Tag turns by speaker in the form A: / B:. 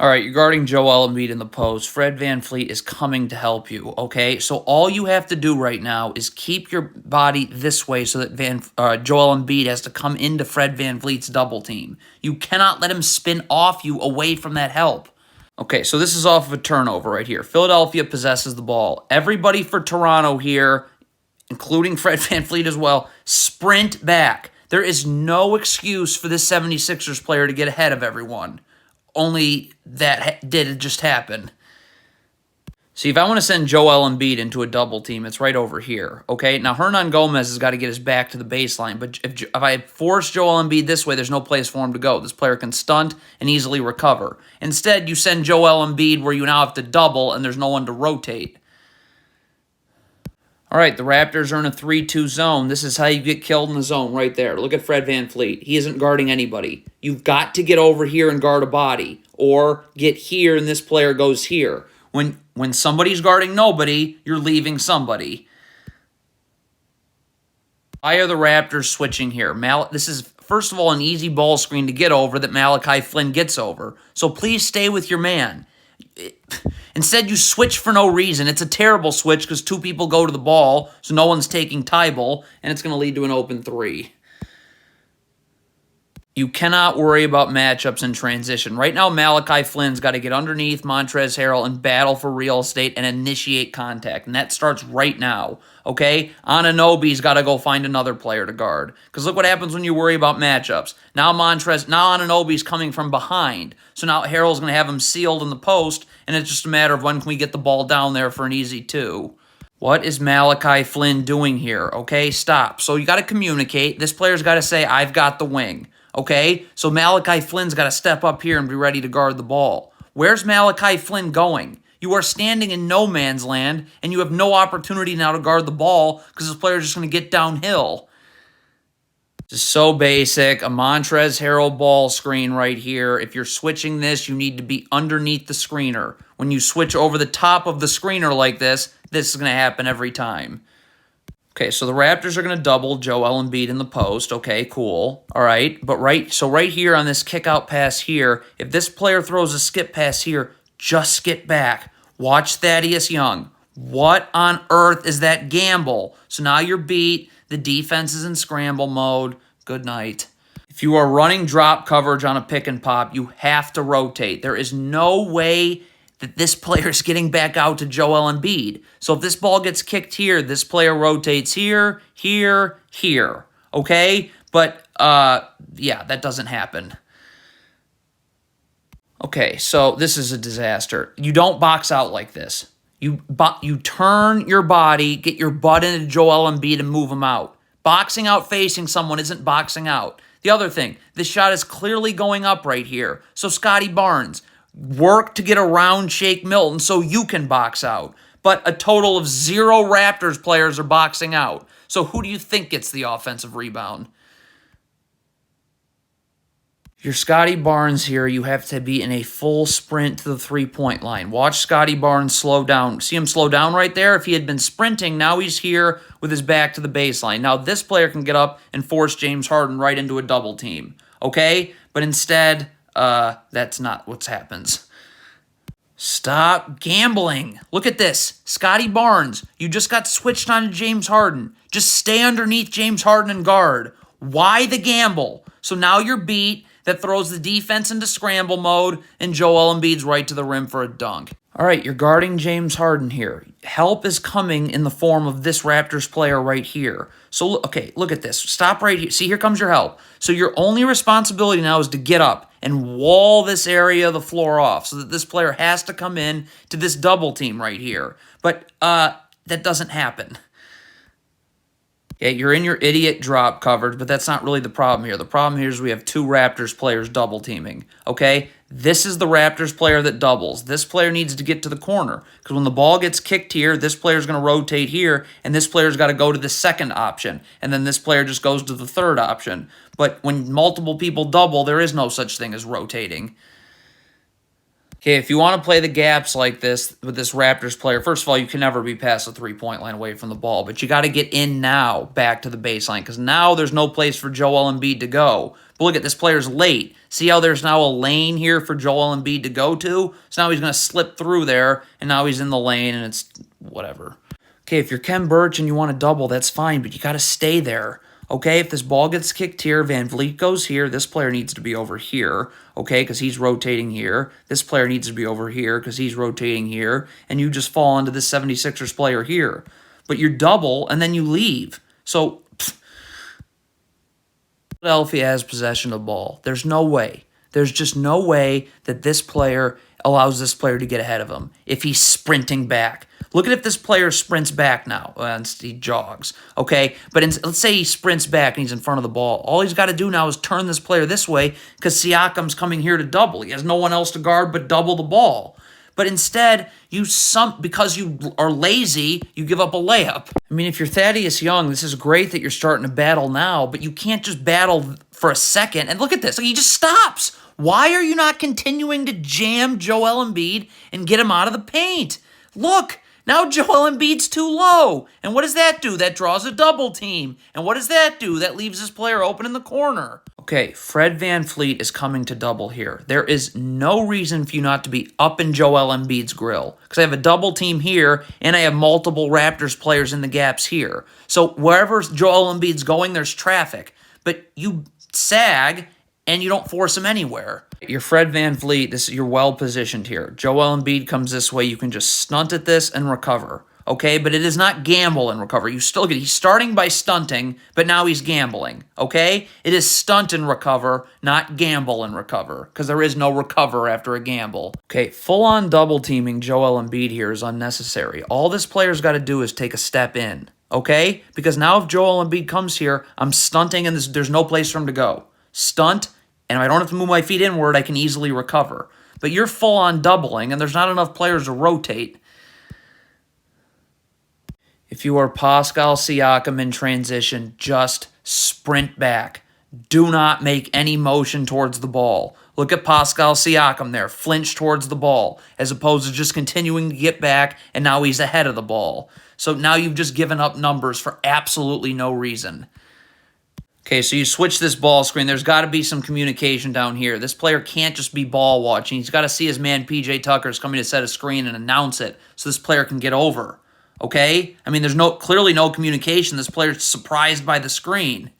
A: All right, you're guarding Joel Embiid in the post. Fred VanVleet is coming to help you, okay? So all you have to do right now is keep your body this way so that Joel Embiid has to come into Fred VanVleet's double team. You cannot let him spin off you away from that help. Okay, so this is off of a turnover right here. Philadelphia possesses the ball. Everybody for Toronto here, including Fred VanVleet as well, sprint back. There is no excuse for this 76ers player to get ahead of everyone. Only that did just happen. See, if I want to send Joel Embiid into a double team, it's right over here, okay? Now, Hernan Gomez has got to get his back to the baseline, but if I force Joel Embiid this way, there's no place for him to go. This player can stunt and easily recover. Instead, you send Joel Embiid where you now have to double and there's no one to rotate. All right, the Raptors are in a 3-2 zone. This is how you get killed in the zone right there. Look at Fred VanVleet. He isn't guarding anybody. You've got to get over here and guard a body, or get here and this player goes here. When somebody's guarding nobody, you're leaving somebody. Why are the Raptors switching here? This is, first of all, an easy ball screen to get over that Malachi Flynn gets over. So please stay with your man. Instead, you switch for no reason. It's a terrible switch because two people go to the ball, so no one's taking Tybal, and it's going to lead to an open three. You cannot worry about matchups in transition. Right now, Malachi Flynn's got to get underneath Montrezl Harrell and battle for real estate and initiate contact, and that starts right now, okay? Anunoby's got to go find another player to guard, because look what happens when you worry about matchups. Now Anunoby's coming from behind, so now Harrell's going to have him sealed in the post, and it's just a matter of when can we get the ball down there for an easy two. What is Malachi Flynn doing here? Okay, stop. So you got to communicate. This player's got to say, I've got the wing. Okay, so Malachi Flynn's got to step up here and be ready to guard the ball. Where's Malachi Flynn going? You are standing in no man's land, and you have no opportunity now to guard the ball because this player is just going to get downhill. This is so basic. A Montrezl Harrell ball screen right here. If you're switching this, you need to be underneath the screener. When you switch over the top of the screener like this is going to happen every time. Okay, so the Raptors are going to double Joel Embiid in the post. Okay, cool. All right, but right here on this kick-out pass here, if this player throws a skip pass here, just skip back. Watch Thaddeus Young. What on earth is that gamble? So now you're beat. The defense is in scramble mode. Good night. If you are running drop coverage on a pick and pop, you have to rotate. There is no way that this player is getting back out to Joel Embiid. So if this ball gets kicked here, this player rotates here, here, here. Okay? But, yeah, that doesn't happen. Okay, so this is a disaster. You don't box out like this. You turn your body, get your butt into Joel Embiid and move him out. Boxing out facing someone isn't boxing out. The other thing, this shot is clearly going up right here. So Scotty Barnes, work to get around Shake Milton so you can box out. But a total of 0 Raptors players are boxing out. So who do you think gets the offensive rebound? You're Scotty Barnes here. You have to be in a full sprint to the three-point line. Watch Scotty Barnes slow down. See him slow down right there? If he had been sprinting, now he's here with his back to the baseline. Now this player can get up and force James Harden right into a double team. Okay? But instead, that's not what happens. Stop gambling. Look at this. Scotty Barnes, you just got switched on to James Harden. Just stay underneath James Harden and guard. Why the gamble? So now you're beat. That throws the defense into scramble mode, and Joel Embiid's right to the rim for a dunk. All right, you're guarding James Harden here. Help is coming in the form of this Raptors player right here. So, okay, look at this. Stop right here. See, here comes your help. So your only responsibility now is to get up and wall this area of the floor off so that this player has to come in to this double team right here. But that doesn't happen. Yeah, you're in your idiot drop coverage, but that's not really the problem here. The problem here is we have 2 Raptors players double teaming, okay? This is the Raptors player that doubles. This player needs to get to the corner because when the ball gets kicked here, this player's going to rotate here, and this player's got to go to the second option, and then this player just goes to the third option. But when multiple people double, there is no such thing as rotating. Okay, if you want to play the gaps like this with this Raptors player, first of all, you can never be past the three-point line away from the ball, but you got to get in now back to the baseline because now there's no place for Joel Embiid to go. But look at this player's late. See how there's now a lane here for Joel Embiid to go to? So now he's going to slip through there, and now he's in the lane, and it's whatever. Okay, if you're Ken Birch and you want to double, that's fine, but you got to stay there. Okay, if this ball gets kicked here, Van Vliet goes here. This player needs to be over here, okay, because he's rotating here. This player needs to be over here because he's rotating here, and you just fall into the 76ers player here. But you double, and then you leave. So, Philadelphia has possession of the ball. There's no way. There's just no way that this player allows this player to get ahead of him if he's sprinting back. Look at if this player sprints back now and he jogs, okay? But let's say he sprints back and he's in front of the ball. All he's got to do now is turn this player this way because Siakam's coming here to double. He has no one else to guard but double the ball. But instead, because you are lazy, you give up a layup. I mean, if you're Thaddeus Young, this is great that you're starting to battle now, but you can't just battle for a second. And look at this. Like, he just stops. Why are you not continuing to jam Joel Embiid and get him out of the paint? Look. Now Joel Embiid's too low. And what does that do? That draws a double team. And what does that do? That leaves this player open in the corner. Okay, Fred VanVleet is coming to double here. There is no reason for you not to be up in Joel Embiid's grill. Because I have a double team here, and I have multiple Raptors players in the gaps here. So wherever Joel Embiid's going, there's traffic. But you sag, and you don't force him anywhere. You're Fred VanVleet. You're well-positioned here. Joel Embiid comes this way. You can just stunt at this and recover. Okay, but it is not gamble and recover. You still get. He's starting by stunting, but now he's gambling. Okay, it is stunt and recover, not gamble and recover, because there is no recover after a gamble. Okay, full-on double teaming Joel Embiid here is unnecessary. All this player's got to do is take a step in. Okay, because now if Joel Embiid comes here, I'm stunting and there's no place for him to go. Stunt. And if I don't have to move my feet inward, I can easily recover. But you're full-on doubling, and there's not enough players to rotate. If you are Pascal Siakam in transition, just sprint back. Do not make any motion towards the ball. Look at Pascal Siakam there, flinch towards the ball, as opposed to just continuing to get back, and now he's ahead of the ball. So now you've just given up numbers for absolutely no reason. Okay, so you switch this ball screen. There's got to be some communication down here. This player can't just be ball watching. He's got to see his man P.J. Tucker's coming to set a screen and announce it so this player can get over. Okay? I mean, there's clearly no communication. This player's surprised by the screen.